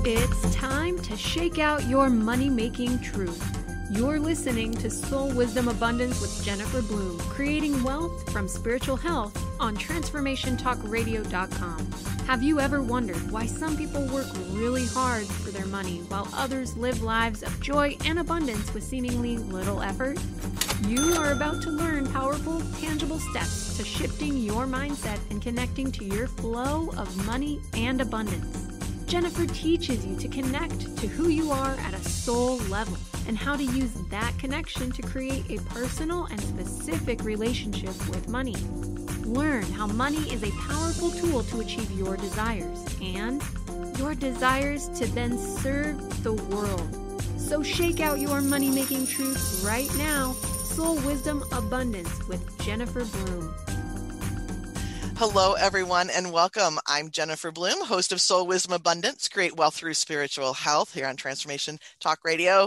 It's time to shake out your money-making truth. You're listening to Soul Wisdom Abundance with Jennifer Bloom, creating wealth from spiritual health on transformationtalkradio.com. Have you ever wondered why some people work really hard for their money while others live lives of joy and abundance with seemingly little effort? You are about to learn powerful, tangible steps to shifting your mindset and connecting to your flow of money and abundance. Jennifer teaches you to connect to who you are at a soul level and how to use that connection to create a personal and specific relationship with money. Learn how money is a powerful tool to achieve your desires and your desires to then serve the world. So shake out your money-making truth right now. Soul Wisdom Abundance with Jennifer Bloom. Hello, everyone, and welcome. I'm Jennifer Bloom, host of Soul Wisdom Abundance, Create Wealth Through Spiritual Health here on Transformation Talk Radio.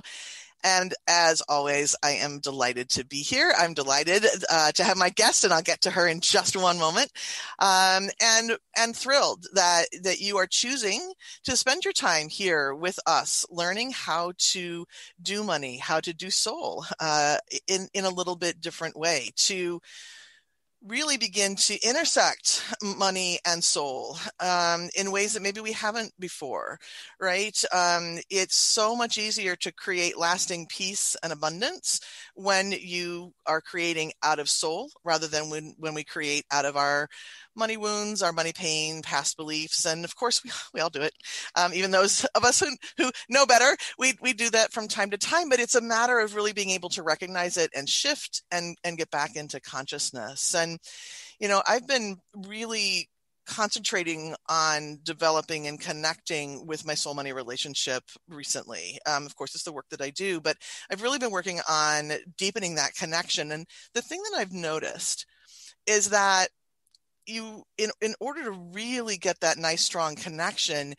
And as always, I am delighted to be here. I'm delighted to have my guest, and I'll get to her in just one moment. And thrilled that you are choosing to spend your time here with us, learning how to do money, how to do soul in a little bit different way, to really begin to intersect money and soul in ways that maybe we haven't before, right? It's so much easier to create lasting peace and abundance when you are creating out of soul rather than when we create out of our money wounds, our money pain, past beliefs. And of course, we all do it. Even those of us who know better, we do that from time to time, but it's a matter of really being able to recognize it and shift and get back into consciousness. And, you know, I've been really concentrating on developing and connecting with my soul money relationship recently. Of course, it's the work that I do, but I've really been working on deepening that connection. And the thing that I've noticed is that you, in order to really get that nice, strong connection,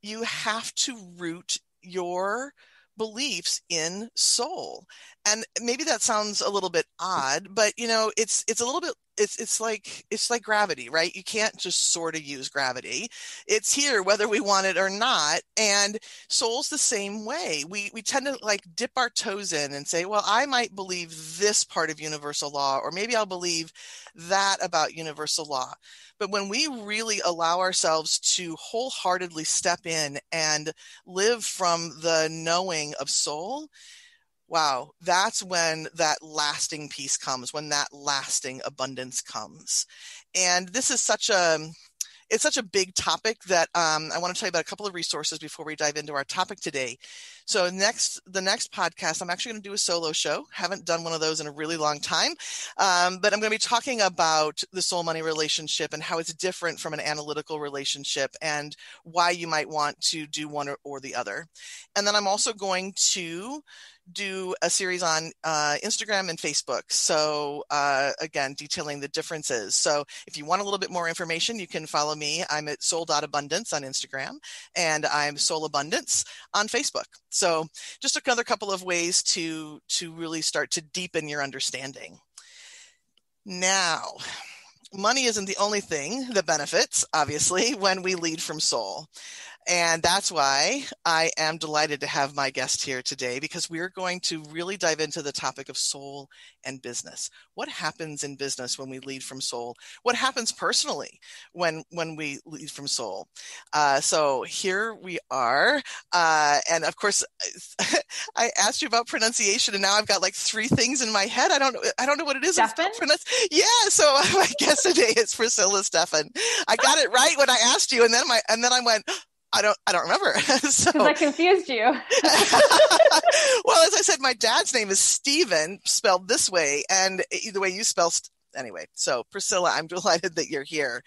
you have to root your beliefs in soul. And maybe that sounds a little bit odd, but you know, it's a little bit, it's like gravity, right? You can't just sort of use gravity. It's here whether we want it or not. And soul's the same way. We tend to like dip our toes in and say, well, I might believe this part of universal law, or maybe I'll believe that about universal law. But when we really allow ourselves to wholeheartedly step in and live from the knowing of soul, wow, that's when that lasting peace comes, when that lasting abundance comes. And this is such a big topic that I want to tell you about a couple of resources before we dive into our topic today. So the next podcast, I'm actually going to do a solo show. Haven't done one of those in a really long time, but I'm going to be talking about the soul money relationship and how it's different from an analytical relationship and why you might want to do one or the other. And then I'm also going to do a series on Instagram and Facebook. So again, detailing the differences. So if you want a little bit more information, you can follow me. I'm at soul.abundance on Instagram, and I'm Soul Abundance on Facebook. So just another couple of ways to really start to deepen your understanding. Now, money isn't the only thing that benefits, obviously, when we lead from soul. And that's why I am delighted to have my guest here today, because we're going to really dive into the topic of soul and business. What happens in business when we lead from soul? What happens personally when we lead from soul? So here we are. And of course, I asked you about pronunciation, and now I've got like three things in my head. I don't know what it is. Stephan? Yeah. So my guest today is Priscilla Stephan. I got it right when I asked you, and then I went, I don't remember. Because I confused you. Well, as I said, my dad's name is Stephen, spelled this way, and the way you spell anyway. So Priscilla, I'm delighted that you're here.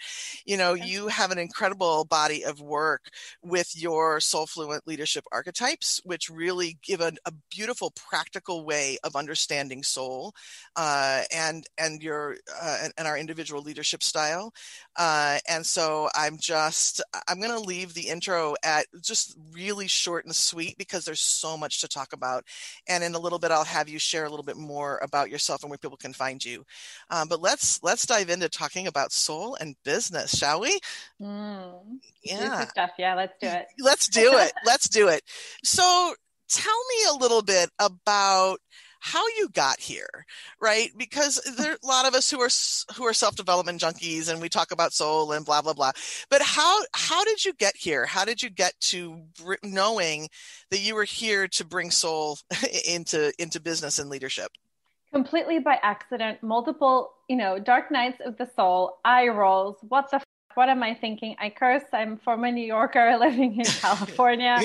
You know, you have an incredible body of work with your SoulFluent Leadership Archetypes, which really give a beautiful, practical way of understanding soul and our individual leadership style. And so I'm going to leave the intro at just really short and sweet because there's so much to talk about. And in a little bit, I'll have you share a little bit more about yourself and where people can find you. But let's dive into talking about soul and business, shall we? Juicy stuff. Yeah, let's do it. Let's do it. Let's do it. So tell me a little bit about how you got here, right? Because there are a lot of us who are self-development junkies and we talk about soul and blah, blah, blah. But how did you get here? How did you get to knowing that you were here to bring soul into business and leadership? Completely by accident, multiple, dark nights of the soul, eye rolls. What am I thinking? I curse. I'm from a New Yorker living in California.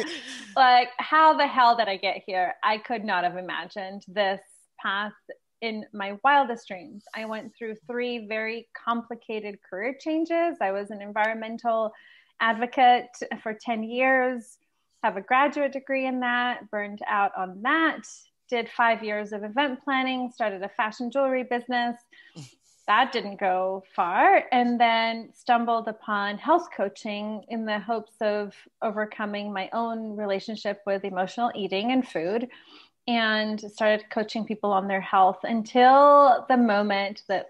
Like, how the hell did I get here? I could not have imagined this path in my wildest dreams. I went through 3 very complicated career changes. I was an environmental advocate for 10 years, have a graduate degree in that, burned out on that, did 5 years of event planning, started a fashion jewelry business. That didn't go far, and then stumbled upon health coaching in the hopes of overcoming my own relationship with emotional eating and food, and started coaching people on their health until the moment that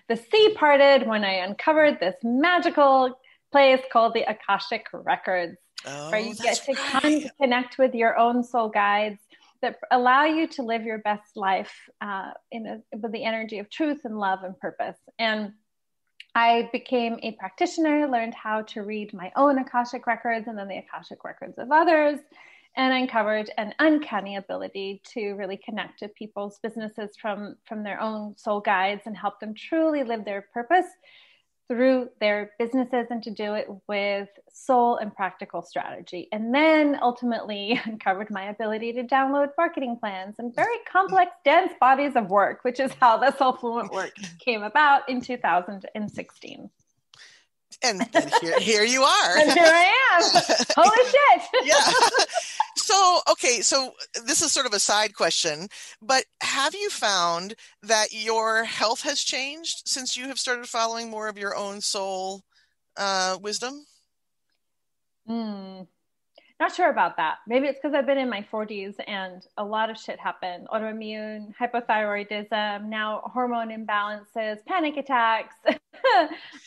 the sea parted when I uncovered this magical place called the Akashic Records, where you get to connect with your own soul guides that allow you to live your best life with the energy of truth and love and purpose. And I became a practitioner, learned how to read my own Akashic records and then the Akashic records of others, and uncovered an uncanny ability to really connect to people's businesses from their own soul guides and help them truly live their purpose through their businesses, and to do it with soul and practical strategy. And then ultimately uncovered my ability to download marketing plans and very complex, dense bodies of work, which is how the SoulFluent work came about in 2016. And here you are. And here I am. Holy shit. Yeah. So this is sort of a side question, but have you found that your health has changed since you have started following more of your own soul wisdom? Not sure about that. Maybe it's because I've been in my 40s and a lot of shit happened. Autoimmune, hypothyroidism, now hormone imbalances, panic attacks.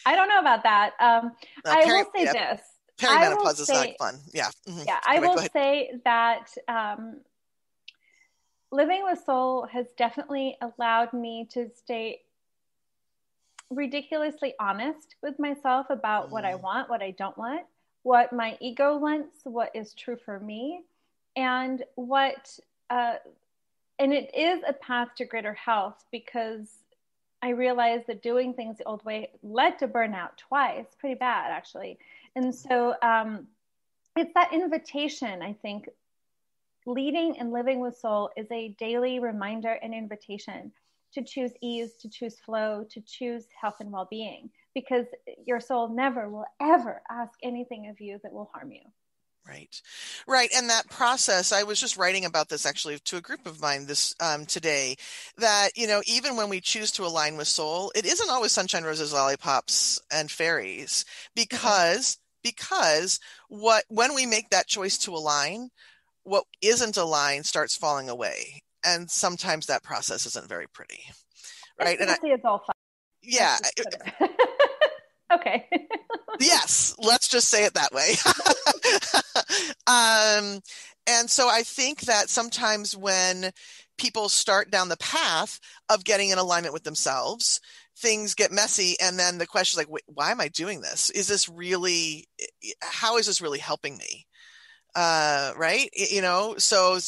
I don't know about that. I will say this. Perimenopause is not fun. Yeah. Mm-hmm. Yeah. I will say that living with soul has definitely allowed me to stay ridiculously honest with myself about what I want, what I don't want, what my ego wants, what is true for me, and and it is a path to greater health, because I realized that doing things the old way led to burnout twice, pretty bad actually. And so it's that invitation, I think. Leading and living with soul is a daily reminder and invitation to choose ease, to choose flow, to choose health and well-being, because your soul never will ever ask anything of you that will harm you. Right. And that process, I was just writing about this actually to a group of mine this today, that, even when we choose to align with soul, it isn't always sunshine, roses, lollipops, and fairies, because when we make that choice to align, what isn't aligned starts falling away. And sometimes that process isn't very pretty. Right. It's all fun. Yeah. Okay. Yes. Let's just say it that way. And so I think that sometimes when people start down the path of getting in alignment with themselves, things get messy. And then the question is like, wait, why am I doing this? How is this really helping me? Right. So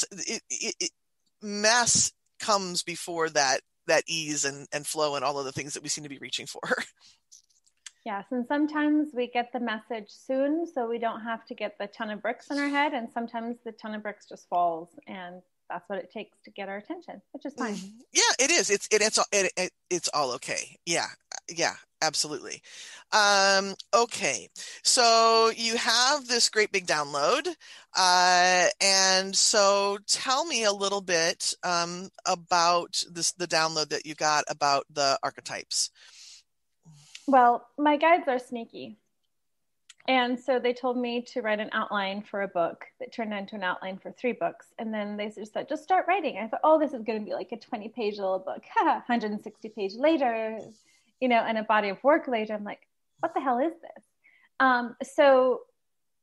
mess comes before that ease and flow and all of the things that we seem to be reaching for. Yes. And sometimes we get the message soon, so we don't have to get the ton of bricks in our head. And sometimes the ton of bricks just falls, and that's what it takes to get our attention, which is fine. Yeah, it is. It's all okay. Yeah. Absolutely. Okay. So you have this great big download. And so tell me a little bit about the download that you got about the archetypes. Well, my guides are sneaky. And so they told me to write an outline for a book that turned into an outline for 3 books. And then they just said, just start writing. I thought, oh, this is going to be like a 20-page little book. 160 page later, and a body of work later. I'm like, what the hell is this? So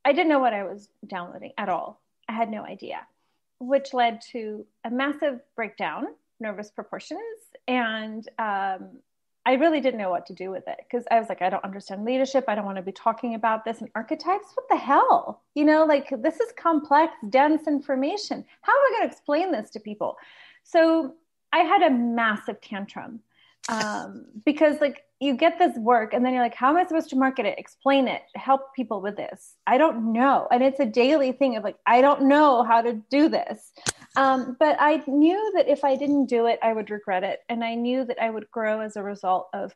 I didn't know what I was downloading at all. I had no idea, which led to a massive breakdown, nervous proportions. And I really didn't know what to do with it because I was like, I don't understand leadership. I don't want to be talking about this in archetypes. What the hell? This is complex, dense information. How am I going to explain this to people? So I had a massive tantrum because you get this work and then you're like, how am I supposed to market it? Explain it, help people with this. I don't know. And it's a daily thing of I don't know how to do this. But I knew that if I didn't do it, I would regret it. And I knew that I would grow as a result of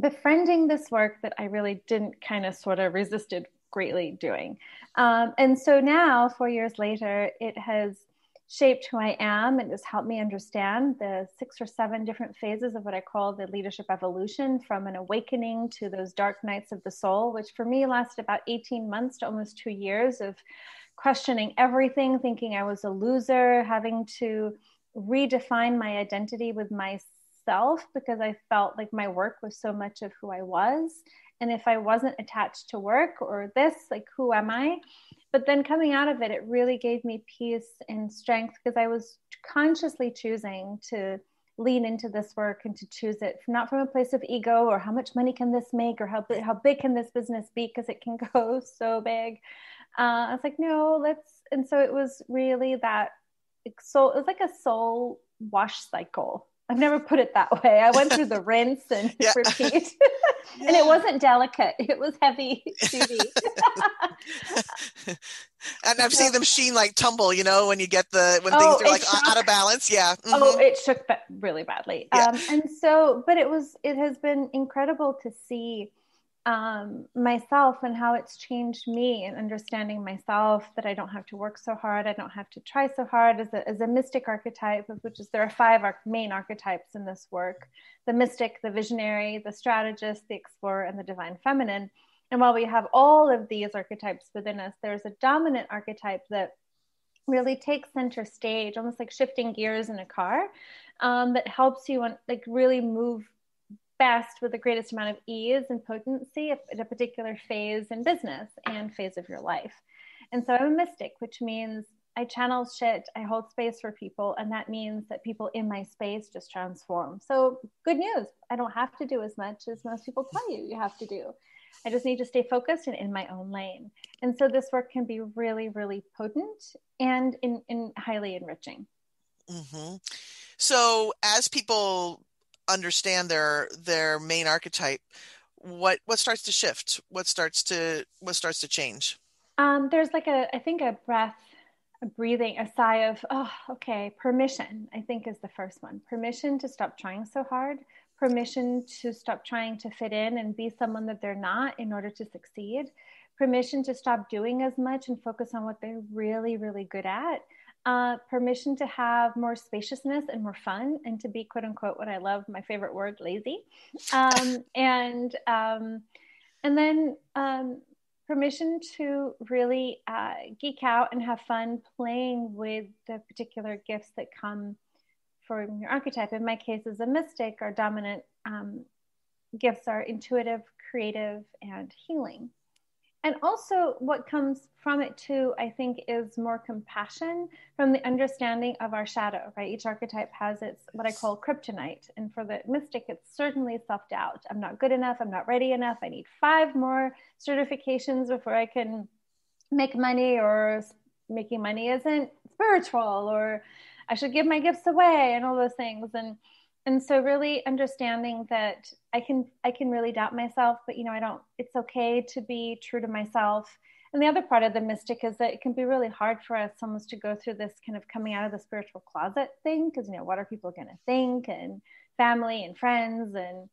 befriending this work that I really didn't kind of sort of resisted greatly doing. And so now 4 years later, it has shaped who I am. It has helped me understand the 6 or 7 different phases of what I call the leadership evolution, from an awakening to those dark nights of the soul, which for me lasted about 18 months to almost 2 years of questioning everything, thinking I was a loser, having to redefine my identity with myself because I felt like my work was so much of who I was. And if I wasn't attached to work or this, who am I? But then coming out of it, it really gave me peace and strength because I was consciously choosing to lean into this work and to choose it not from a place of ego or how much money can this make or how big can this business be, because it can go so big. I was like, no, and so it was really that soul. It was like a soul wash cycle. I've never put it that way. I went through the rinse and repeat. And it wasn't delicate. It was heavy duty. And I've seen the machine tumble, when you get when things are out of balance. Yeah. Mm-hmm. Oh, it shook really badly. Yeah. But it has been incredible to see myself and how it's changed me and understanding myself, that I don't have to work so hard. I don't have to try so hard as a mystic archetype, there are 5 main archetypes in this work: the mystic, the visionary, the strategist, the explorer, and the divine feminine. And while we have all of these archetypes within us, there's a dominant archetype that really takes center stage, almost like shifting gears in a car, that helps you really move best with the greatest amount of ease and potency at a particular phase in business and phase of your life. And so I'm a mystic, which means I channel shit, I hold space for people, and that means that people in my space just transform. So good news, I don't have to do as much as most people tell you have to do. I just need to stay focused and in my own lane. And so this work can be really, really potent and in highly enriching. Mm-hmm. So as people understand their main archetype, what starts to shift? What starts to change? There's a breath, a breathing, a sigh of, oh, okay, permission, I think is the first one. Permission to stop trying so hard. Permission to stop trying to fit in and be someone that they're not in order to succeed. Permission to stop doing as much and focus on what they're really, really good at. Permission to have more spaciousness and more fun, and to be, quote unquote, what I love, my favorite word, lazy. And then permission to really geek out and have fun playing with the particular gifts that come from your archetype. In my case, as a mystic, our dominant gifts are intuitive, creative, and healing. And also what comes from it too, I think, is more compassion from the understanding of our shadow, right? Each archetype has its, what I call kryptonite. And for the mystic, it's certainly self-doubt. I'm not good enough. I'm not ready enough. I need 5 more certifications before I can make money, or making money isn't spiritual, or I should give my gifts away, and all those things. And so really understanding that I can really doubt myself, but it's okay to be true to myself. And the other part of the mystic is that it can be really hard for us almost to go through this kind of coming out of the spiritual closet thing, because what are people going to think, and family and friends, and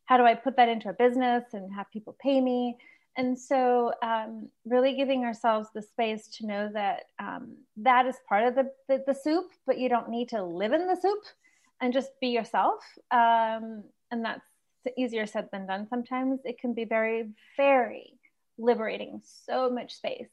how do I put that into a business and have people pay me? And so really giving ourselves the space to know that that is part of the soup, but you don't need to live in the soup, and just be yourself. And easier said than done. Sometimes it can be very, very liberating, so much space.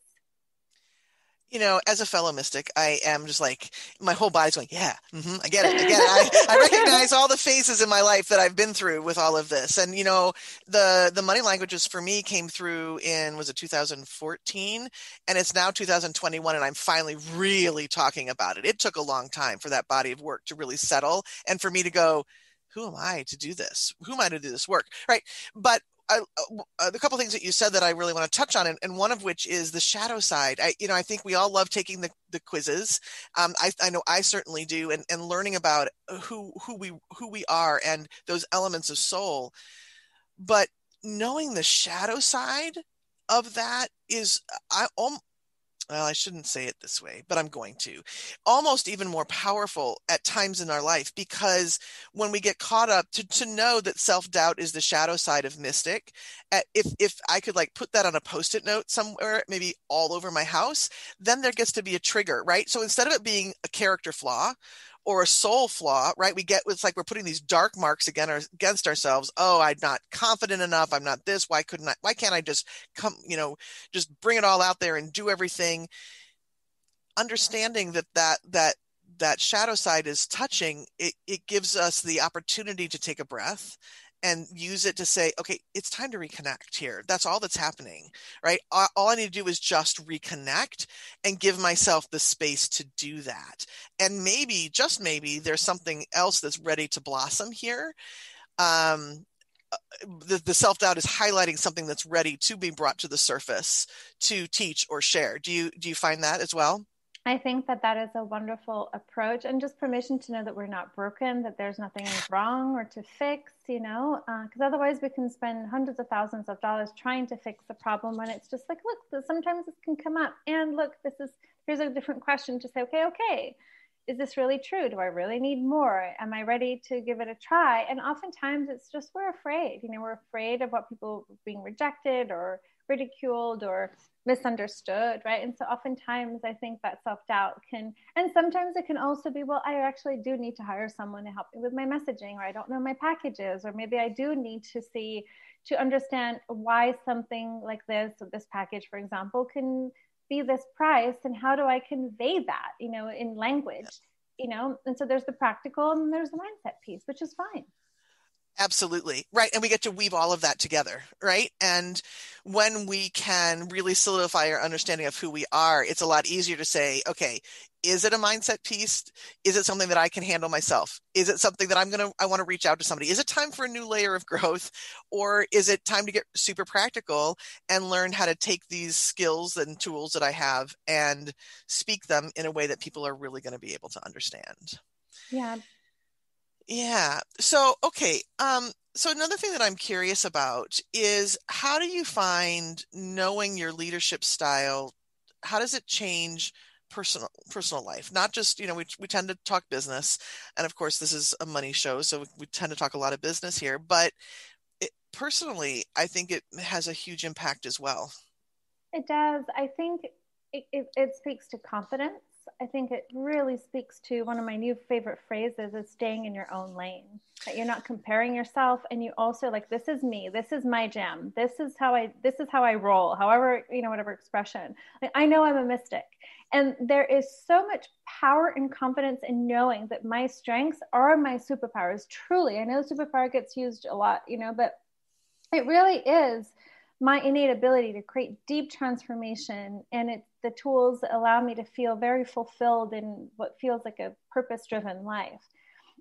As a fellow mystic, I am just like, my whole body's going, yeah, I get it. I recognize all the phases in my life that I've been through with all of this. And, the money languages for me came through in, was it 2014? And it's now 2021. And I'm finally really talking about it. It took a long time for that body of work to really settle. And for me to go, who am I to do this? Who am I to do this work? Right. But the couple of things that you said that I really want to touch on, and one of which is the shadow side. I think we all love taking the quizzes. I know I certainly do, and learning about who we are and those elements of soul. But knowing the shadow side of that is, well, I shouldn't say it this way, but I'm going to, almost even more powerful at times in our life, because when we get caught up to know that self-doubt is the shadow side of mystic, if I could put that on a Post-it note somewhere, maybe all over my house, then there gets to be a trigger, right? So instead of it being a character flaw or a soul flaw, right? It's like we're putting these dark marks against ourselves. Oh, I'm not confident enough. I'm not this. Why can't I just come, just bring it all out there and do everything? Understanding that shadow side is touching, it gives us the opportunity to take a breath and use it to say, okay, it's time to reconnect here. That's all that's happening, right? All I need to do is just reconnect and give myself the space to do that. And maybe, just maybe, there's something else that's ready to blossom here. The self-doubt is highlighting something that's ready to be brought to the surface to teach or share. Do you find that as well? I think that is a wonderful approach, and just permission to know that we're not broken, that there's nothing wrong or to fix, because otherwise we can spend hundreds of thousands of dollars trying to fix the problem when it's just like, look, sometimes this can come up, and look, here's a different question to say, okay, is this really true? Do I really need more? Am I ready to give it a try? And oftentimes it's just, we're afraid, we're afraid of what people being rejected or ridiculed or misunderstood, right? And so oftentimes I think that self-doubt can, and sometimes it can also be, well, I actually do need to hire someone to help me with my messaging, or I don't know my packages, or maybe I do need to understand why something like this package, for example, can be this price, and how do I convey that, in language, and so there's the practical and there's the mindset piece, which is fine. Absolutely. Right. And we get to weave all of that together. Right. And when we can really solidify our understanding of who we are, it's a lot easier to say, okay, is it a mindset piece? Is it something that I can handle myself? Is it something that I want to reach out to somebody? Is it time for a new layer of growth? Or is it time to get super practical and learn how to take these skills and tools that I have and speak them in a way that people are really going to be able to understand? Yeah. Yeah. So, okay. So another thing that I'm curious about is, how do you find knowing your leadership style? How does it change personal life? Not just, we tend to talk business, and of course this is a money show, so we tend to talk a lot of business here, but personally, I think it has a huge impact as well. It does. I think it speaks to confidence. I think it really speaks to one of my new favorite phrases is staying in your own lane, that you're not comparing yourself. And you also this is me, this is my jam. This is how I roll, however, whatever expression. I know I'm a mystic, and there is so much power and confidence in knowing that my strengths are my superpowers. Truly. I know superpower gets used a lot, but it really is my innate ability to create deep transformation, and it's the tools that allow me to feel very fulfilled in what feels like a purpose-driven life.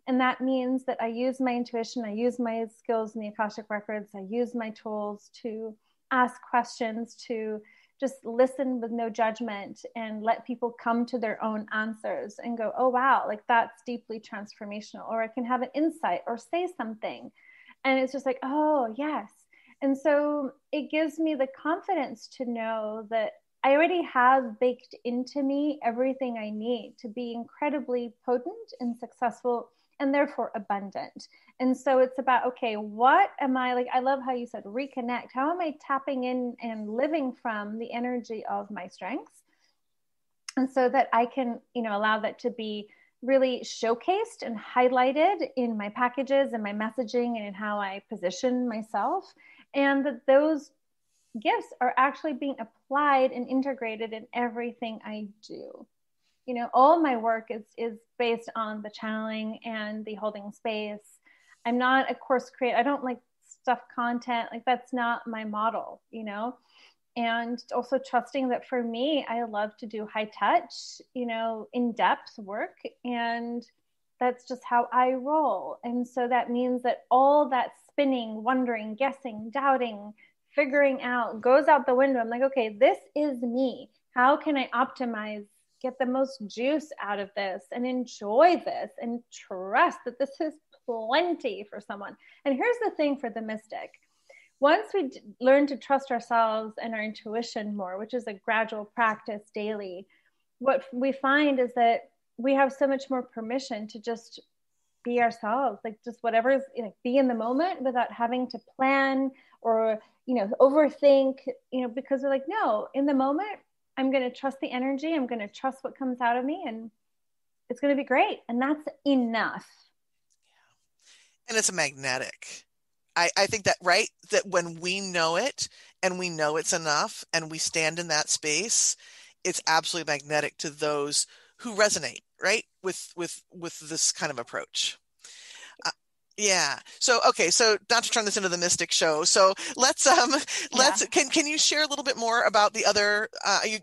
And that means that I use my intuition, I use my skills in the Akashic Records, I use my tools to ask questions, to just listen with no judgment and let people come to their own answers and go, oh, wow, that's deeply transformational. Or I can have an insight or say something, and it's just like, oh, yes. And so it gives me the confidence to know that I already have baked into me everything I need to be incredibly potent and successful, and therefore abundant. And so it's about, okay, what am I I love how you said reconnect. How am I tapping in and living from the energy of my strengths? And so that I can, allow that to be really showcased and highlighted in my packages and my messaging and in how I position myself. And that those gifts are actually being applied and integrated in everything I do. You know, all my work is based on the channeling and the holding space. I'm not a course creator. I don't like stuff content. Like, that's not my model, you know? And also trusting that for me, I love to do high touch, you know, in-depth work. And that's just how I roll. And so that means that all that spinning, wondering, guessing, doubting, figuring out goes out the window. I'm like, okay, this is me. How can I optimize, get the most juice out of this and enjoy this and trust that this is plenty for someone? And here's the thing for the mystic. Once we learn to trust ourselves and our intuition more, which is a gradual practice daily, what we find is that we have so much more permission to just be ourselves, like just whatever is, you know, be in the moment without having to plan or, you know, overthink, you know, because we're like, no, in the moment, I'm going to trust the energy. I'm going to trust what comes out of me, and it's going to be great. And that's enough. And it's a magnetic. I think that, right, that when we know it and we know it's enough and we stand in that space, it's absolutely magnetic to those who resonate, right, with this kind of approach. Yeah. So, okay. So not to turn this into the mystic show. So let's can you share a little bit more about the other,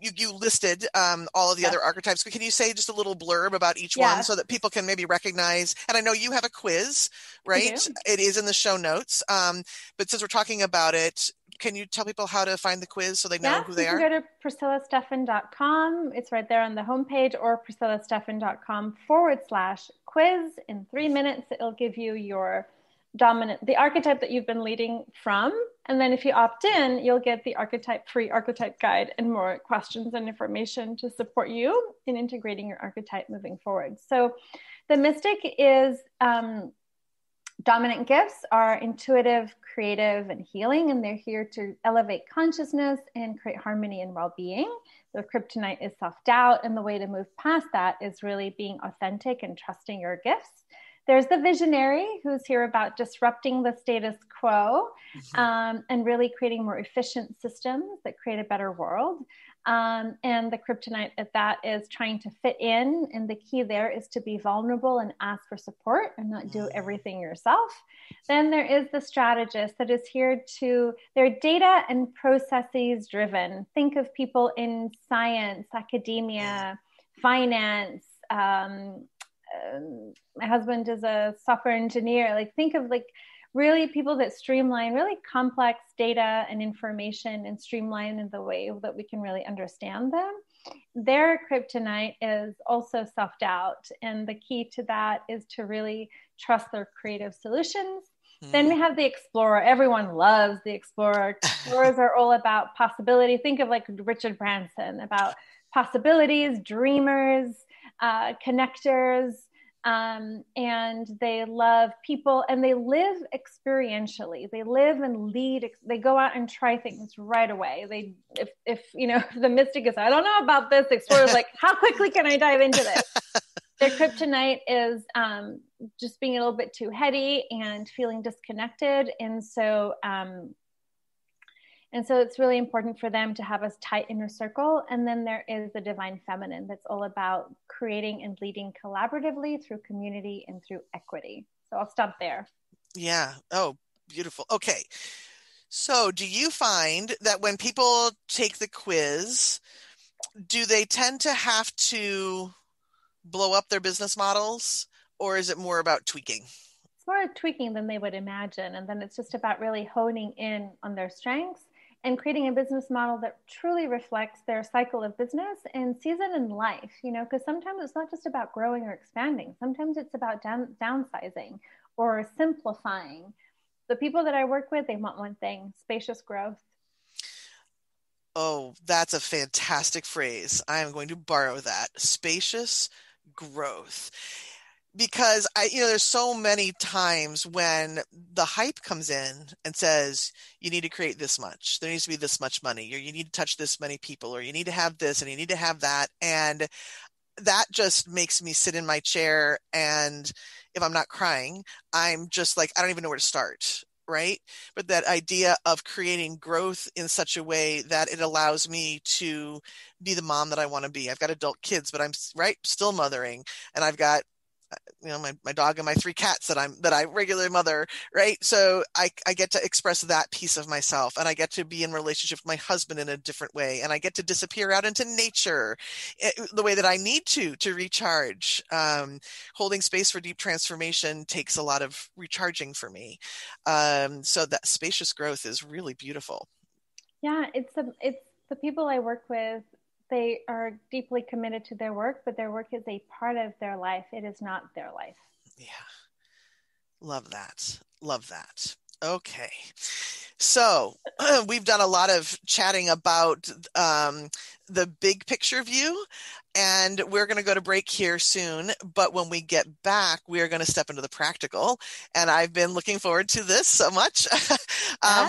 you listed, all of the other archetypes, but can you say just a little blurb about each one so that people can maybe recognize, and I know you have a quiz, right? It is in the show notes. But since we're talking about it, can you tell people how to find the quiz so they know who they are? You can go to PriscillaStephan.com. It's right there on the homepage, or PriscillaStephan.com/quiz. In 3 minutes, it'll give you your the archetype that you've been leading from. And then if you opt in, you'll get the free archetype guide and more questions and information to support you in integrating your archetype moving forward. So the mystic is, dominant gifts are intuitive, creative, and healing, and they're here to elevate consciousness and create harmony and well-being. The kryptonite is self-doubt, and the way to move past that is really being authentic and trusting your gifts. There's the visionary, who's here about disrupting the status quo, and really creating more efficient systems that create a better world. And the kryptonite, that is trying to fit in. And the key there is to be vulnerable and ask for support and not do everything yourself. Then there is the strategist that is here they're data and processes driven. Think of people in science, academia, finance. My husband is a software engineer. Like, think of really people that streamline really complex data and information and streamline in the way that we can really understand them. Their kryptonite is also self-doubt. And the key to that is to really trust their creative solutions. Then we have the explorer. Everyone loves the explorer. Explorers are all about possibility. Think of like Richard Branson, about possibilities, dreamers, connectors. And they love people, and they live experientially. They live and lead. They go out and try things right away. If the mystic is, I don't know about this, the explorer's like, how quickly can I dive into this? Their kryptonite is just being a little bit too heady and feeling disconnected. And so it's really important for them to have a tight inner circle. And then there is the divine feminine that's all about creating and leading collaboratively through community and through equity. So I'll stop there. Yeah. Oh, beautiful. Okay. So do you find that when people take the quiz, do they tend to have to blow up their business models, or is it more about tweaking? It's more tweaking than they would imagine. And then it's just about really honing in on their strengths and creating a business model that truly reflects their cycle of business and season in life, because sometimes it's not just about growing or expanding. Sometimes it's about downsizing or simplifying. The people that I work with, they want one thing: spacious growth. Oh, that's a fantastic phrase. I am going to borrow that. Spacious growth. Because there's so many times when the hype comes in and says, you need to create this much, there needs to be this much money, or you need to touch this many people, or you need to have this and you need to have that. And that just makes me sit in my chair. And if I'm not crying, I'm just like, I don't even know where to start. Right. But that idea of creating growth in such a way that it allows me to be the mom that I want to be. I've got adult kids, but I'm still mothering, and I've got, my dog and my 3 cats that I regularly mother, right? So I get to express that piece of myself, and I get to be in relationship with my husband in a different way, and I get to disappear out into nature the way that I need to recharge. Holding space for deep transformation takes a lot of recharging for me. So that spacious growth is really beautiful. Yeah, it's the people I work with. They are deeply committed to their work, but their work is a part of their life. It is not their life. Yeah. Love that. Love that. Okay. So we've done a lot of chatting about the big picture view, and we're going to go to break here soon. But when we get back, we are going to step into the practical. And I've been looking forward to this so much.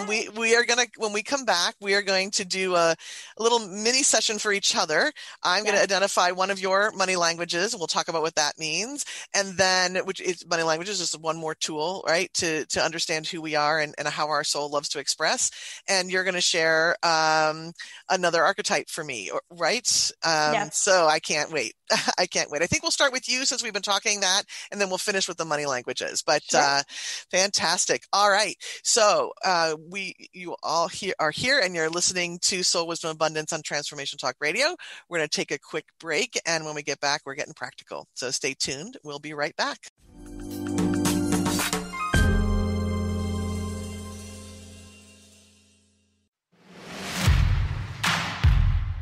We are going to, when we come back, we are going to do a little mini session for each other. I'm going to identify one of your money languages. We'll talk about what that means. And then, which is money languages, is one more tool, right, to understand who we are and how our soul loves to express. And you're going to share another archetype for me, right? So I can't wait. I can't wait. I think we'll start with you since we've been talking that, and then we'll finish with the money languages. But fantastic. All right. So you all are here, and you're listening to Soul Wisdom Abundance on Transformation Talk Radio. We're going to take a quick break, and when we get back, we're getting practical. So stay tuned. We'll be right back.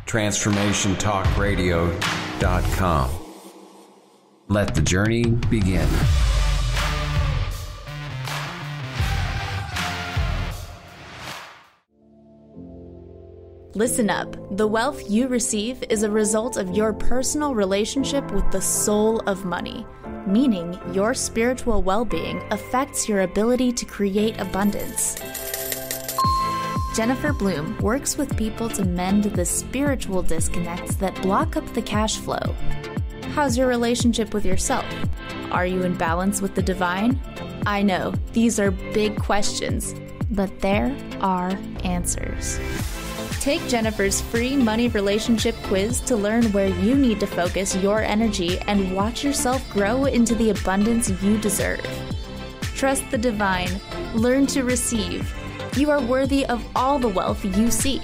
TransformationTalkRadio.com. Let the journey begin. Listen up. The wealth you receive is a result of your personal relationship with the soul of money, meaning your spiritual well-being affects your ability to create abundance. Jennifer Bloom works with people to mend the spiritual disconnects that block up the cash flow. How's your relationship with yourself? Are you in balance with the divine? I know, these are big questions, but there are answers. Take Jennifer's free money relationship quiz to learn where you need to focus your energy and watch yourself grow into the abundance you deserve. Trust the divine. Learn to receive. You are worthy of all the wealth you seek.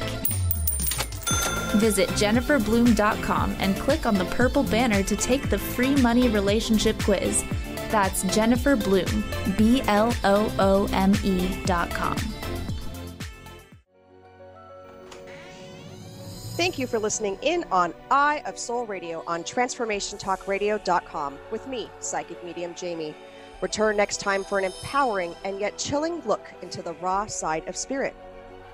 Visit jenniferbloom.com and click on the purple banner to take the free money relationship quiz. That's Jennifer Bloom, BLOOME.com. Thank you for listening in on Eye of Soul Radio on TransformationTalkRadio.com with me, Psychic Medium Jamie. Return next time for an empowering and yet chilling look into the raw side of spirit.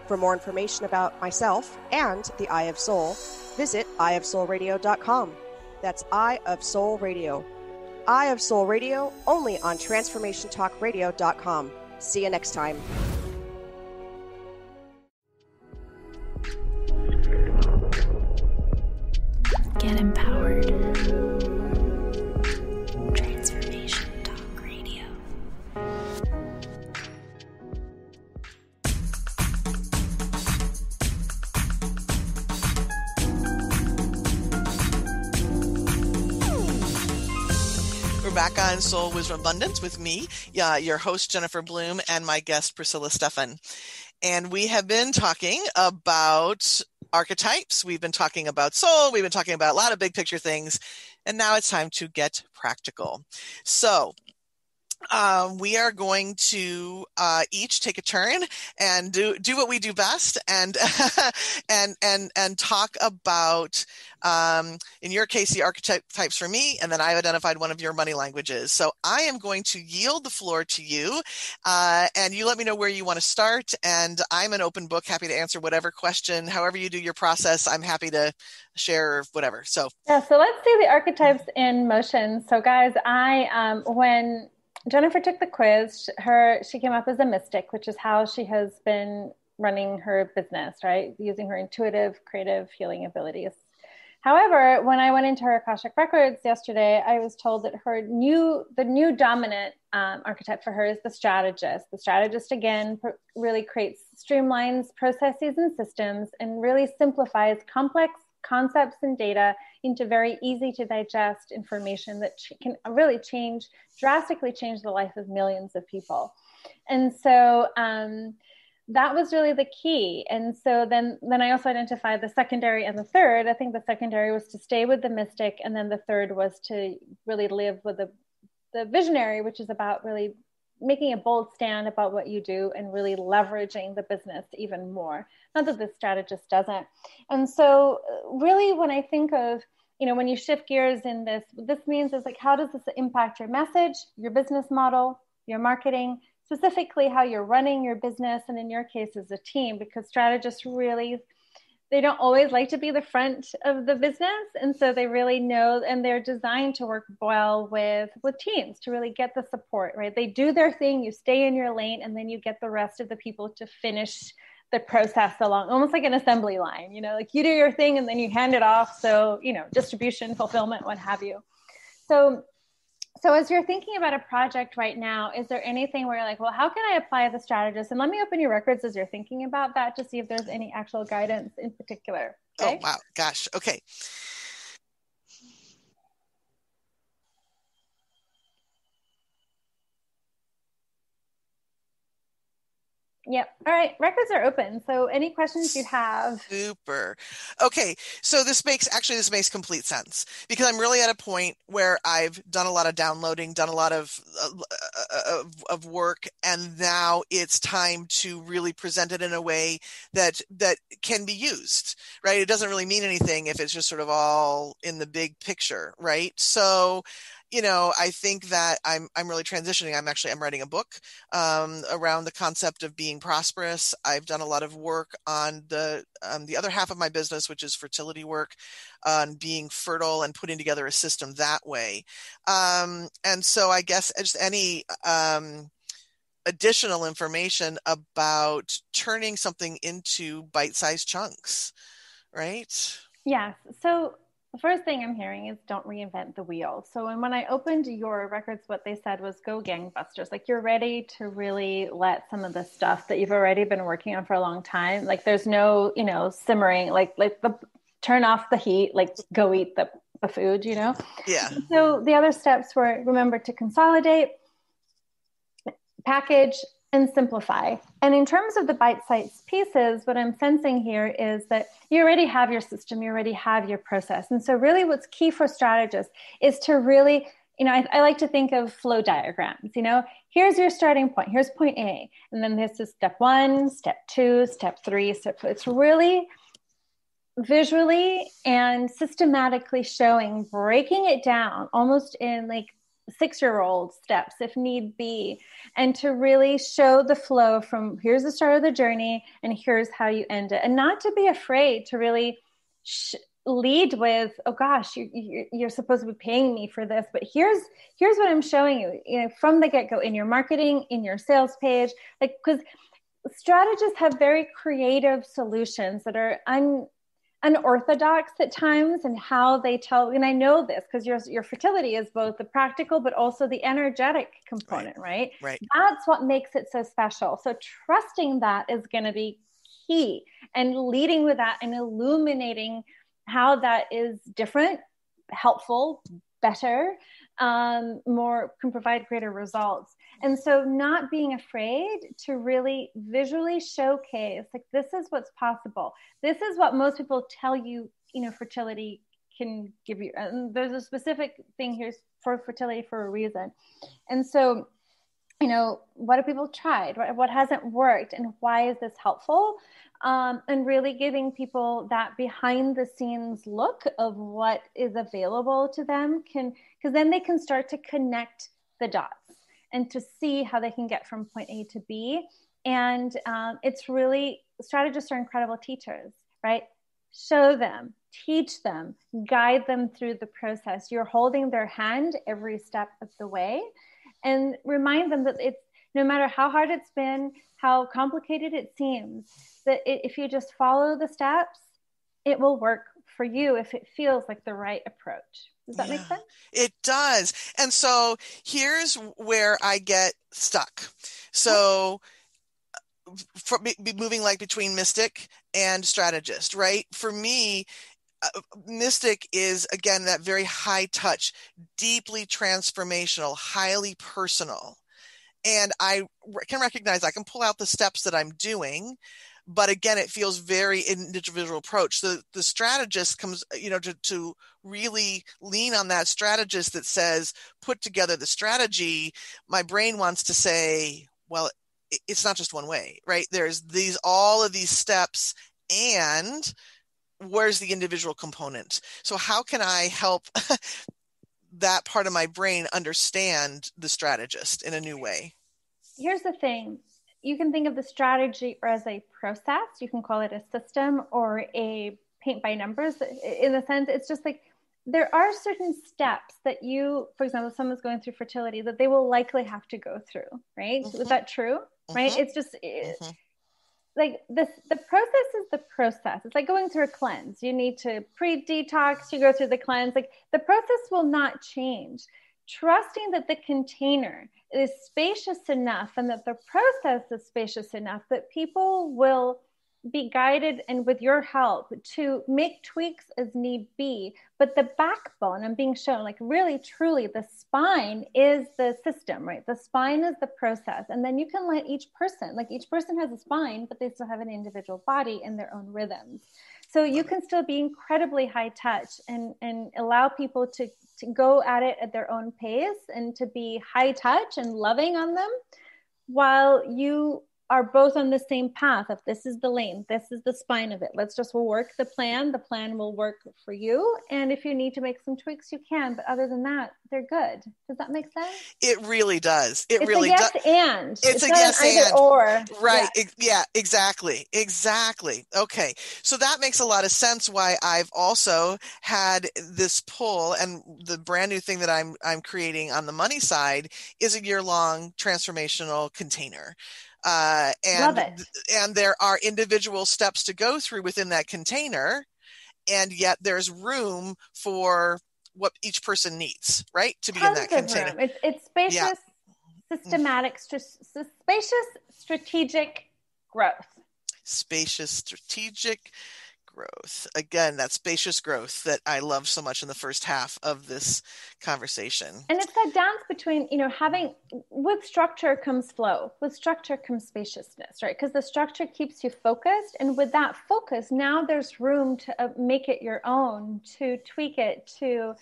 For more information about myself and the Eye of Soul, visit eyeofsoulradio.com. That's Eye of Soul Radio. Eye of Soul Radio only on TransformationTalkRadio.com. See you next time. Get empowered. Transformation Talk Radio. We're back on Soul Wisdom Abundance with me, your host, Jennifer Bloom, and my guest, Priscilla Stephan. And we have been talking about archetypes. We've been talking about soul. We've been talking about a lot of big picture things. And now it's time to get practical. So we are going to each take a turn and do what we do best, and and talk about, in your case, the archetypes for me, and then I've identified one of your money languages. So I am going to yield the floor to you, and you let me know where you want to start. And I'm an open book, happy to answer whatever question, however you do your process. I'm happy to share whatever. So let's do the archetypes in motion. So guys, when Jennifer took the quiz, she came up as a mystic, which is how she has been running her business, right? Using her intuitive, creative, healing abilities. However, when I went into her Akashic Records yesterday, I was told that the new dominant archetype for her is the strategist. The strategist, again, really streamlines processes and systems and really simplifies complex concepts and data into very easy to digest information that can really drastically change the life of millions of people. And so that was really the key. And so then I also identified the secondary and the third. I think the secondary was to stay with the mystic. And then the third was to really live with the visionary, which is about really making a bold stand about what you do and really leveraging the business even more. Not that the strategist doesn't. And so really when I think of, when you shift gears in this, what this means is like, how does this impact your message, your business model, your marketing, specifically how you're running your business, and in your case as a team, because strategists really, they don't always like to be the front of the business. And so they really know, and they're designed to work well with teams to really get the support, right? They do their thing, you stay in your lane, and then you get the rest of the people to finish the process along, almost like an assembly line, like you do your thing and then you hand it off. So, distribution, fulfillment, what have you. So as you're thinking about a project right now, is there anything where you're like, well, how can I apply the strategist? And let me open your records as you're thinking about that to see if there's any actual guidance in particular. Okay? Oh, wow. Gosh. Okay. Yep. All right. Records are open. So any questions you have? Super. Okay. So this makes complete sense, because I'm really at a point where I've done a lot of downloading, done a lot of work, and now it's time to really present it in a way that can be used, right? It doesn't really mean anything if it's just sort of all in the big picture, right? So, I think that I'm really transitioning. I'm writing a book around the concept of being prosperous. I've done a lot of work on the other half of my business, which is fertility work, on being fertile and putting together a system that way. And so I guess just any additional information about turning something into bite-sized chunks, right? Yes. So the first thing I'm hearing is don't reinvent the wheel. So when I opened your records, what they said was go gangbusters. Like you're ready to really let some of the stuff that you've already been working on for a long time. Like there's no, simmering, like turn off the heat, like go eat the food, Yeah. So the other steps were remember to consolidate, package, and simplify. And in terms of the bite-sized pieces, what I'm sensing here is that you already have your system, you already have your process. And so really what's key for strategists is to really, I like to think of flow diagrams, here's your starting point, here's point A. And then this is step 1, step 2, step 3, step 4. It's really visually and systematically showing, breaking it down almost in like 6-year-old steps if need be, and to really show the flow from here's the start of the journey and here's how you end it, and not to be afraid to really lead with, oh gosh, you're supposed to be paying me for this, but here's what I'm showing you, from the get-go, in your marketing, in your sales page, like, because strategists have very creative solutions that are unorthodox at times, and how they tell, and I know this because your fertility is both the practical but also the energetic component, right? That's what makes it so special. So trusting that is going to be key, and leading with that and illuminating how that is different, helpful, better, more, can provide greater results. And so not being afraid to really visually showcase, like, this is what's possible. This is what most people tell you, fertility can give you. And there's a specific thing here for fertility for a reason. And so, what have people tried? What hasn't worked? And why is this helpful? And really giving people that behind the scenes look of what is available to them, because then they can start to connect the dots and to see how they can get from point A to B. And it's really, strategists are incredible teachers, right? Show them, teach them, guide them through the process. You're holding their hand every step of the way, and remind them that it's, no matter how hard it's been, how complicated it seems, that if you just follow the steps it will work for you if it feels like the right approach. Does that make sense? It does. And so here's where I get stuck. So for moving like between mystic and strategist, right? For me, mystic is, again, that very high touch, deeply transformational, highly personal. And I can recognize, I can pull out the steps that I'm doing, but again, it feels very individual approach. The strategist comes, to really lean on that strategist that says, put together the strategy. My brain wants to say, well, it's not just one way, right? There's all of these steps, and where's the individual component? So how can I help that part of my brain understand the strategist in a new way? Here's the thing. You can think of the strategy as a process. You can call it a system or a paint by numbers. In the sense, it's just like there are certain steps that you, for example, if someone's going through fertility, that they will likely have to go through, right? Mm-hmm. Is that true? Mm-hmm. Right? It's just like this, the process is the process. It's like going through a cleanse. You need to pre-detox, you go through the cleanse. Like the process will not change. Trusting that the container is spacious enough and that the process is spacious enough that people will be guided and with your help to make tweaks as need be. But the backbone, I'm being shown, like really, truly, the spine is the system, right? The spine is the process. And then you can let each person has a spine, but they still have an individual body and their own rhythms. So you can still be incredibly high touch and allow people to go at it at their own pace and to be high touch and loving on them while you are both on the same path of this is the lane, this is the spine of it. We'll work the plan. The plan will work for you. And if you need to make some tweaks, you can. But other than that, they're good. Does that make sense? It really does. It's a yes and. It's a yes and. Or. Right. Yeah, exactly. Okay. So that makes a lot of sense why I've also had this pull, and the brand new thing that I'm creating on the money side is a year-long transformational container. Love it. And there are individual steps to go through within that container, and yet there's room for what each person needs, right? To be in that container. Room. It's spacious, systematic, spacious, strategic growth. Spacious, strategic growth. Again, that spacious growth that I love so much in the first half of this conversation. And it's that dance between, having, with structure comes flow, with structure comes spaciousness, right? Because the structure keeps you focused. And with that focus, now there's room to make it your own, to tweak it, to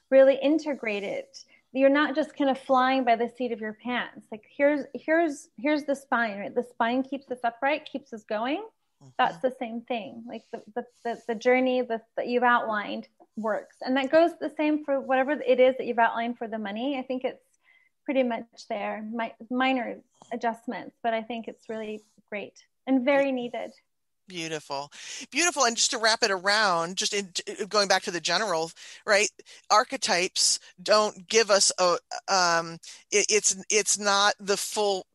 really integrate it. You're not just kind of flying by the seat of your pants. Like here's the spine, right? The spine keeps us upright, keeps us going. That's the same thing. Like the journey that you've outlined works. And that goes the same for whatever it is that you've outlined for the money. I think it's pretty much there. Minor adjustments, but I think it's really great and very needed. Beautiful. And just to wrap it around, going back to the general, right? Archetypes don't give us it's not the full.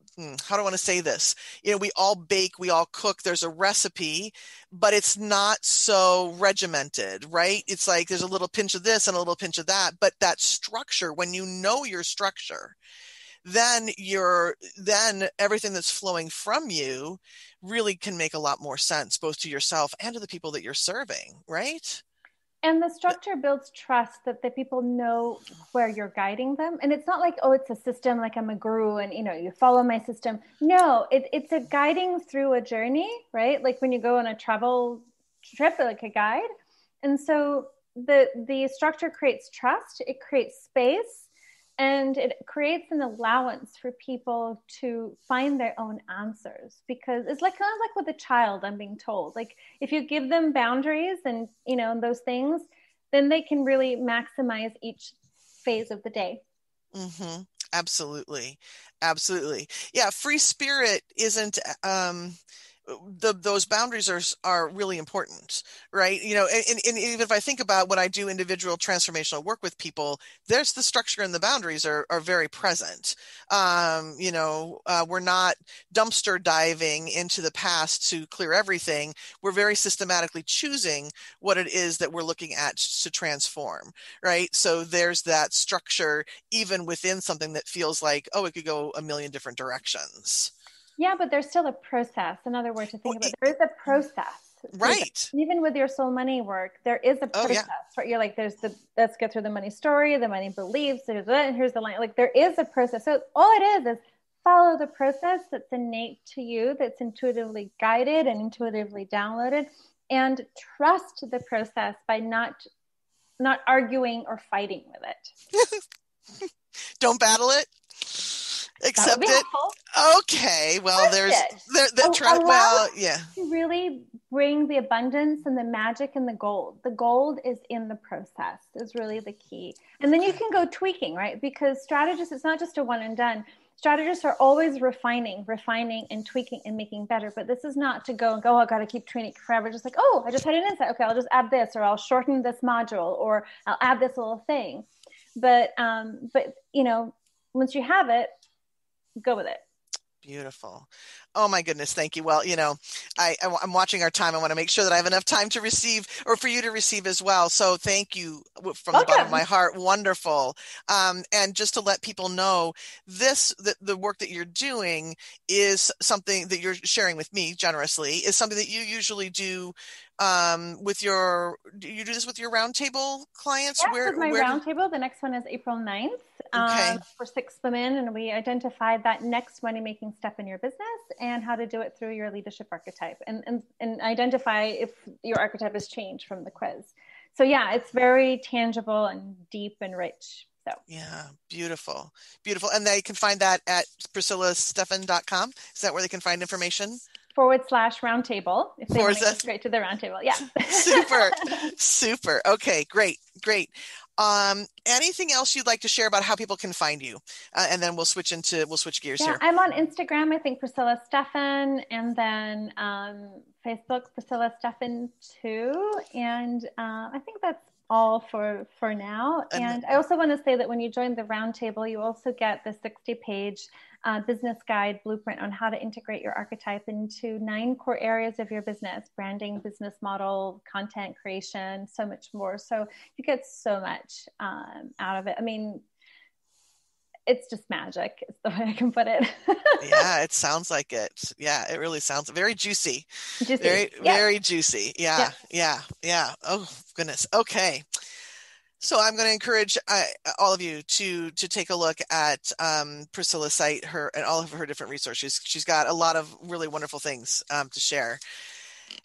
How do I want to say this? We all bake, we all cook, there's a recipe, but it's not so regimented, right? It's like there's a little pinch of this and a little pinch of that, but that structure, when you know your structure, then everything that's flowing from you really can make a lot more sense, both to yourself and to the people that you're serving, right? And the structure builds trust that the people know where you're guiding them. And it's not like, oh, it's a system, like I'm a guru and, you follow my system. No, it's a guiding through a journey, right? Like when you go on a travel trip, like a guide. And so the structure creates trust, it creates space, and it creates an allowance for people to find their own answers, because it's kind of like with a child, I'm being told, like if you give them boundaries and, those things, then they can really maximize each phase of the day. Mm-hmm. Absolutely. Yeah. Free spirit isn't, those boundaries are really important, right? And even if I think about when I do individual transformational work with people, there's the structure and the boundaries are very present. We're not dumpster diving into the past to clear everything. We're very systematically choosing what it is that we're looking at to transform, right? So there's that structure even within something that feels like, oh, it could go a million different directions. Yeah, but there's still a process. Another word to think about. There is a process. Right. Even with your soul money work, there is a process. Right? You're like, let's get through the money story, the money beliefs, and here's the line. Like there is a process. So all it is follow the process that's innate to you, that's intuitively guided and intuitively downloaded, and trust the process by not arguing or fighting with it. Don't battle it. Accept it. Helpful. Okay. Well, to really bring the abundance and the magic and the gold. The gold is in the process is really the key. And then you can go tweaking, right? Because strategists, it's not just a one and done. Strategists are always refining and tweaking and making better. But this is not to go, I got to keep training forever. Just like, oh, I just had an insight. Okay, I'll just add this, or I'll shorten this module, or I'll add this little thing. But once you have it, go with it. Beautiful. Oh my goodness. Thank you. Well, I'm watching our time. I want to make sure that I have enough time to receive, or for you to receive as well. So thank you from the bottom of my heart. Wonderful. And just to let people know, the work that you're doing is something that you're sharing with me generously, is something that you usually do do you do this with your roundtable clients? Yes, with my roundtable. The next one is April 9th for 6 women. And we identified that next money-making step in your business and how to do it through your leadership archetype and identify if your archetype has changed from the quiz. So yeah, it's very tangible and deep and rich. So yeah, beautiful. Beautiful. And they can find that at PriscillaStephan.com. Is that where they can find information? /roundtable if they want to go straight to the roundtable. Yeah. Super. Okay, great. Anything else you'd like to share about how people can find you? And then we'll switch gears here. I'm on Instagram, I think Priscilla Stephan, and then Facebook, Priscilla Stephan too. And I think that's all for now. And I also want to say that when you join the roundtable, you also get the 60-page business guide blueprint on how to integrate your archetype into 9 core areas of your business: branding, business model, content creation, so much more. So you get so much out of it. I mean, it's just magic is the way I can put it. Yeah, it sounds like it. Yeah, it really sounds very juicy. Very juicy. Yeah. Oh, goodness. Okay. So I'm going to encourage all of you to take a look at Priscilla's site, and all of her different resources. She's got a lot of really wonderful things to share.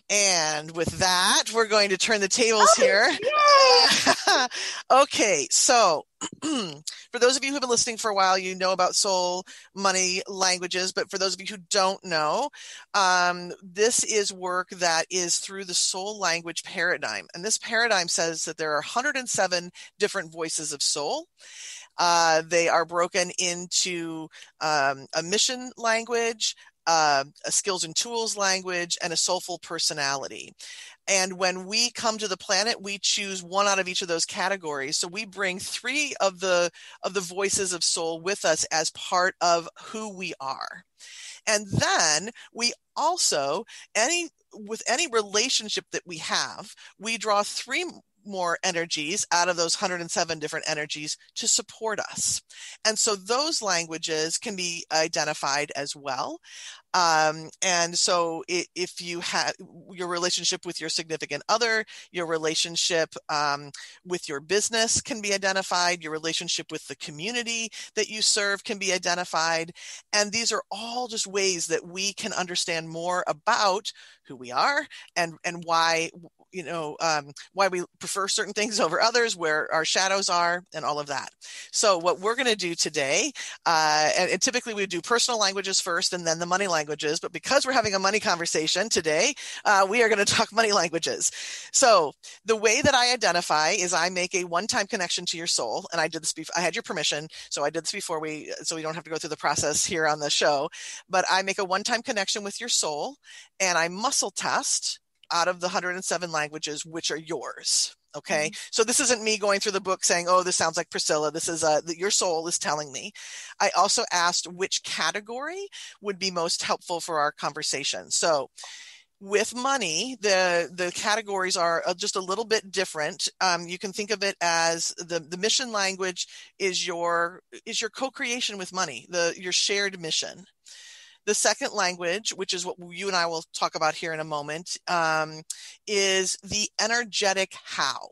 And with that, we're going to turn the tables here. Okay, so for those of you who have been listening for a while, you know about soul money languages. But for those of you who don't know, this is work that is through the soul language paradigm. And this paradigm says that there are 107 different voices of soul. They are broken into a mission language, a skills and tools language, and a soulful personality. And when we come to the planet, we choose one out of each of those categories. So we bring 3 of the voices of soul with us as part of who we are. And then we also, with any relationship that we have, we draw 3 more energies out of those 107 different energies to support us. And so those languages can be identified as well. And so if you have your relationship with your significant other, your relationship with your business can be identified, your relationship with the community that you serve can be identified. And these are all just ways that we can understand more about who we are and why, why we prefer certain things over others, where our shadows are, and all of that. So what we're going to do today, and typically we do personal languages first and then the money languages, but because we're having a money conversation today, we are going to talk money languages. So the way that I identify is I make a one-time connection to your soul, and I did this before. I had your permission, so I did this before so we don't have to go through the process here on the show. But I make a one-time connection with your soul, and I muscle test out of the 107 languages which are yours. Okay. Mm-hmm. So this isn't me going through the book saying, oh, this sounds like Priscilla. This is your soul is telling me. I also asked which category would be most helpful for our conversation. So with money, the categories are just a little bit different. You can think of it as the mission language is your co-creation with money, your shared mission. The second language, which is what you and I will talk about here in a moment, is the energetic how.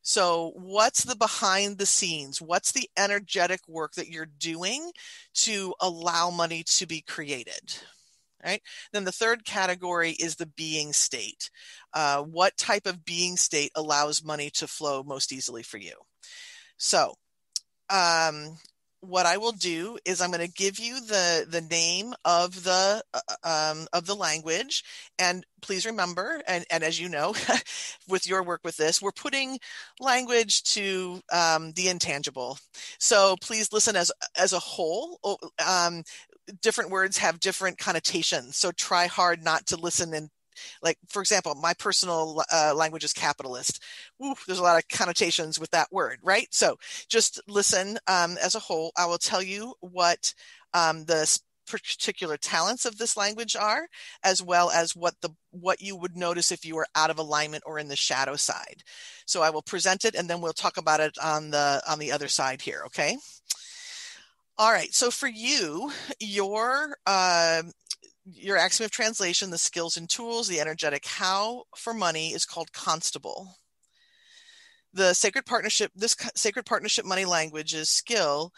So what's the behind the scenes? What's the energetic work that you're doing to allow money to be created? Right. Then the third category is the being state. What type of being state allows money to flow most easily for you? So what I will do is I'm going to give you the name of the language, and please remember, and as you know, with your work with this, we're putting language to the intangible. So please listen as a whole. Different words have different connotations, so try hard not to listen and, like, for example, my personal language is capitalist. There's a lot of connotations with that word, right? So just listen as a whole. I will tell you what the particular talents of this language are, as well as what you would notice if you were out of alignment or in the shadow side. So I will present it, and then we'll talk about it on the other side here, okay? All right, so for you, your axiom of translation, the skills and tools, the energetic how for money is called constable. This sacred partnership money language's skill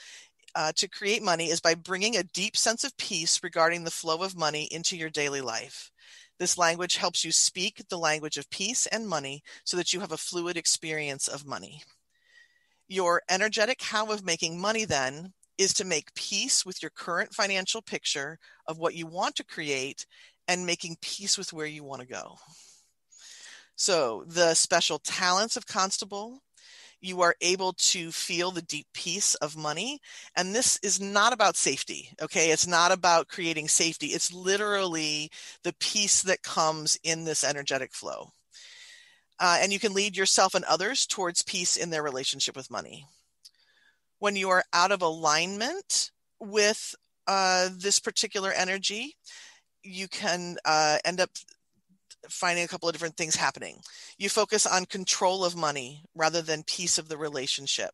to create money is by bringing a deep sense of peace regarding the flow of money into your daily life. This language helps you speak the language of peace and money so that you have a fluid experience of money. Your energetic how of making money then is to make peace with your current financial picture of what you want to create and making peace with where you want to go. So the special talents of constable, you are able to feel the deep peace of money. And this is not about safety, okay? It's not about creating safety. It's literally the peace that comes in this energetic flow. And you can lead yourself and others towards peace in their relationship with money. When you are out of alignment with this particular energy, you can end up finding a couple of different things happening. You focus on control of money rather than peace of the relationship.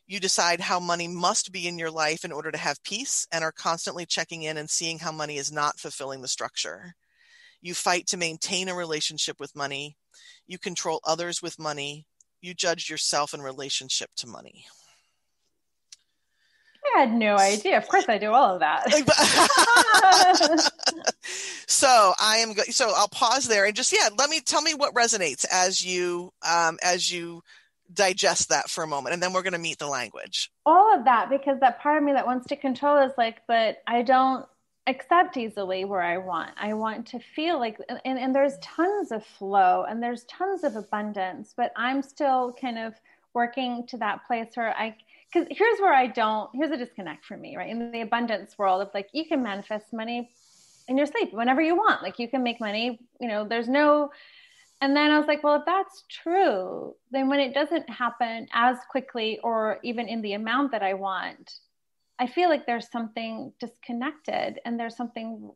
You decide how money must be in your life in order to have peace and are constantly checking in and seeing how money is not fulfilling the structure. You fight to maintain a relationship with money. You control others with money. You judge yourself in relationship to money. I had no idea. Of course I do all of that. So I'll pause there and just, tell me what resonates as you digest that for a moment. And then we're going to meet the language. All of that, because that part of me that wants to control is like, but I don't accept easily where I want to feel like, and there's tons of flow and there's tons of abundance, but I'm still kind of working to that place where because here's a disconnect for me, right? In the abundance world of like, you can manifest money in your sleep whenever you want. Like you can make money, and then I was like, well, if that's true, then when it doesn't happen as quickly or even in the amount that I want, I feel like there's something disconnected and there's something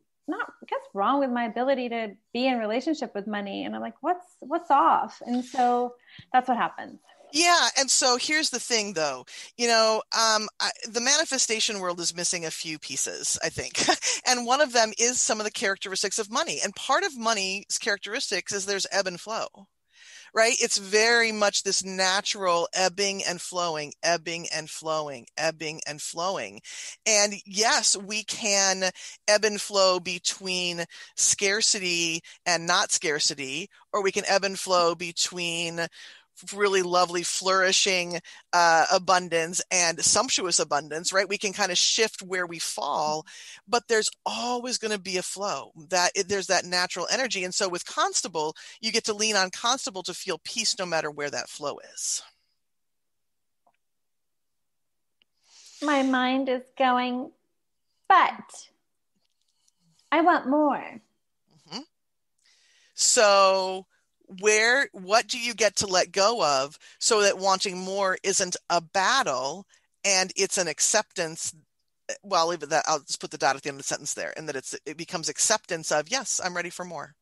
wrong with my ability to be in relationship with money. And I'm like, what's off? And so that's what happens. Yeah. And so here's the thing though, the manifestation world is missing a few pieces, I think. And one of them is some of the characteristics of money. And part of money's characteristics is there's ebb and flow. right? It's very much this natural ebbing and flowing, ebbing and flowing, ebbing and flowing. And yes, we can ebb and flow between scarcity and not scarcity, or we can ebb and flow between really lovely, flourishing abundance and sumptuous abundance, right? We can kind of shift where we fall, but there's always going to be a flow. There's that natural energy. And so with Constable, you get to lean on Constable to feel peace no matter where that flow is. My mind is going, but I want more. Mm-hmm. So what do you get to let go of so that wanting more isn't a battle and it's an acceptance? Well, I'll leave it that. I'll just put the dot at the end of the sentence there, and that it becomes acceptance of, yes, I'm ready for more.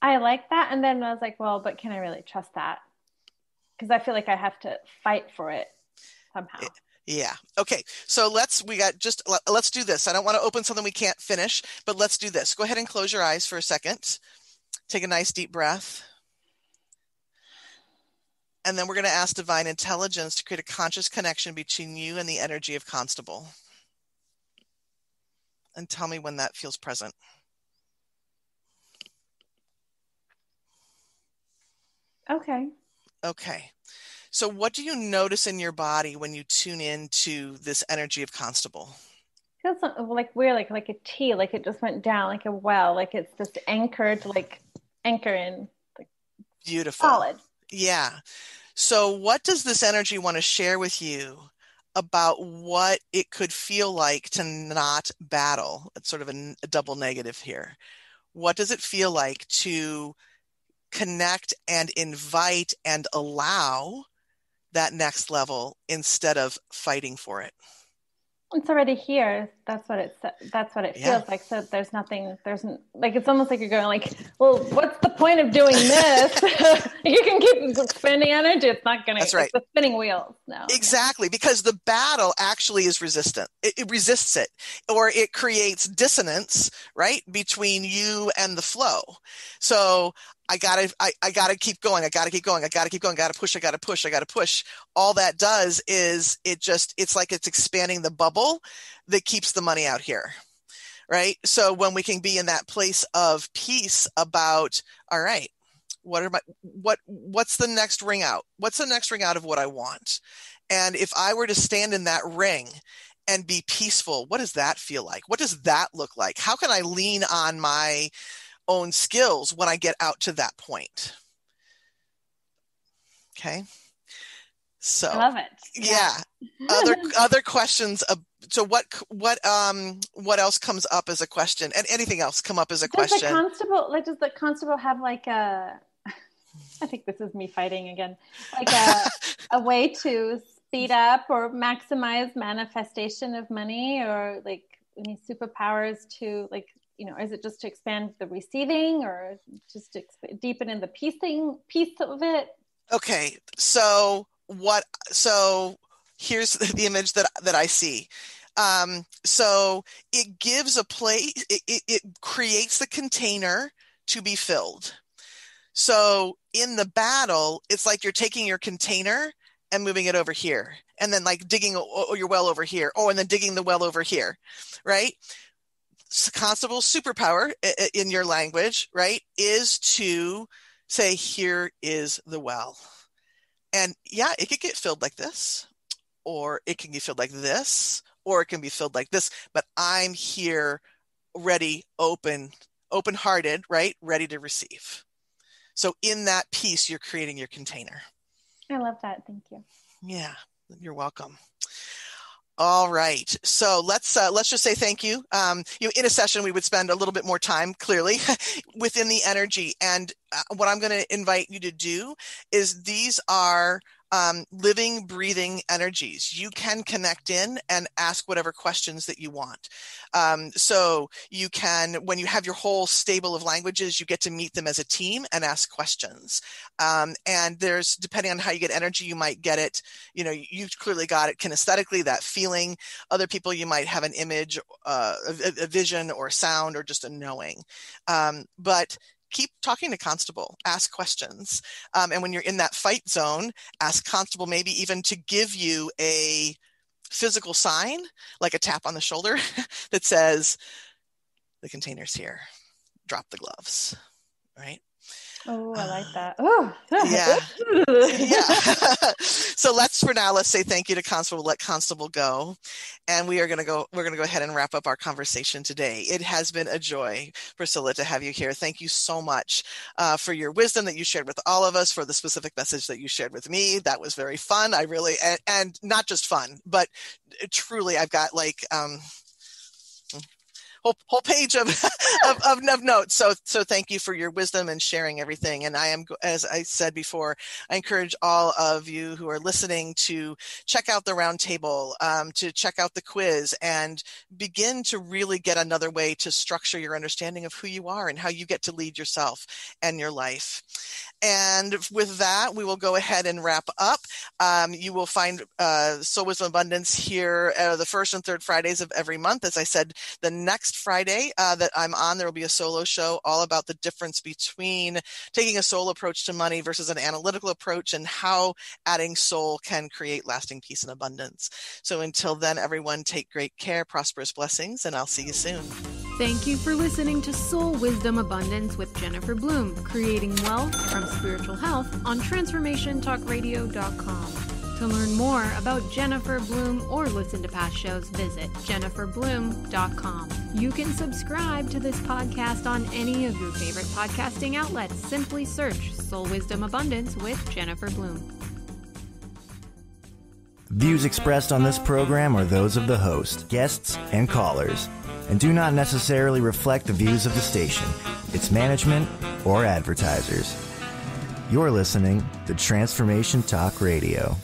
I like that. And then I was like, well, but can I really trust that? Because I feel like I have to fight for it somehow. Yeah. Okay. So let's do this. I don't want to open something we can't finish, but let's do this. Go ahead and close your eyes for a second. Take a nice deep breath. And then we're going to ask Divine Intelligence to create a conscious connection between you and the energy of Constable. And tell me when that feels present. Okay. Okay. So what do you notice in your body when you tune into this energy of Constable? Feels like weird, like a T, like it just went down, like a well, like it's just anchored, like anchor in. Like, beautiful. Solid. Yeah. So what does this energy want to share with you about what it could feel like to not battle? It's sort of a double negative here. What does it feel like to connect and invite and allow that next level instead of fighting for it? It's already here. That's what it feels like. So it's almost like you're going like, well, what's the point of doing this? You can keep spending energy. It's not going to, that's right. It's the spinning wheels. No. Exactly. Because the battle actually is resistant. It resists it, or it creates dissonance, right? Between you and the flow. So I gotta keep going. I gotta keep going. I gotta keep going. I gotta push. All that does is it's like it's expanding the bubble that keeps the money out here. Right. So when we can be in that place of peace about, all right, what's the next ring out? What's the next ring out of what I want? And if I were to stand in that ring and be peaceful, what does that feel like? What does that look like? How can I lean on my own skills when I get out to that point? Okay. So I love it. Yeah. Other questions. So what else comes up as a question, and anything else come up as a question? Does the constable have like a, I think this is me fighting again, like a way to speed up or maximize manifestation of money, or like any superpowers to, like, is it just to expand the receiving, or just to deepen in the piece of it? Okay. So here's the image that I see. So it gives a place, it creates the container to be filled. So in the battle, it's like you're taking your container and moving it over here, and then like digging your well over here, and then digging the well over here, right? Constable superpower in your language, right, is to say, here is the well. And yeah, it could get filled like this, or it can be filled like this, or it can be filled like this, but I'm here ready, open-hearted, right? Ready to receive. So in that piece, you're creating your container. I love that. Thank you. Yeah, you're welcome. All right. So let's just say thank you. In a session, we would spend a little bit more time, clearly, within the energy. And what I'm going to invite you to do is, these are living, breathing energies. You can connect in and ask whatever questions that you want. So you can, when you have your whole stable of languages, you get to meet them as a team and ask questions. And there's, depending on how you get energy, you might get it, you clearly got it kinesthetically, that feeling. Other people, you might have an image, a vision or sound or just a knowing. But keep talking to Constable, ask questions. And when you're in that fight zone, ask Constable maybe even to give you a physical sign, like a tap on the shoulder that says, the container's here, drop the gloves, right? Oh, I like that. Oh, yeah. Yeah. So let's say thank you to Constable, let Constable go. And we're going to go ahead and wrap up our conversation today. It has been a joy, Priscilla, to have you here. Thank you so much for your wisdom that you shared with all of us, for the specific message that you shared with me. That was very fun. I really, and not just fun, but truly I've got like, whole page of notes. So thank you for your wisdom and sharing everything. And I am, as I said before, I encourage all of you who are listening to check out the roundtable, to check out the quiz, and begin to really get another way to structure your understanding of who you are and how you get to lead yourself and your life. And with that, we will go ahead and wrap up. You will find Soul Wisdom Abundance here the first and third Fridays of every month. As I said, the next Friday that I'm on, there will be a solo show all about the difference between taking a soul approach to money versus an analytical approach, and how adding soul can create lasting peace and abundance. So until then, everyone, take great care, prosperous blessings, and I'll see you soon. Thank you for listening to Soul Wisdom Abundance with Jennifer Bloom, creating wealth from spiritual health on TransformationTalkRadio.com. To learn more about Jennifer Bloom or listen to past shows, visit JenniferBloom.com. You can subscribe to this podcast on any of your favorite podcasting outlets. Simply search Soul Wisdom Abundance with Jennifer Bloom. Views expressed on this program are those of the host, guests, and callers, and do not necessarily reflect the views of the station, its management, or advertisers. You're listening to Transformation Talk Radio.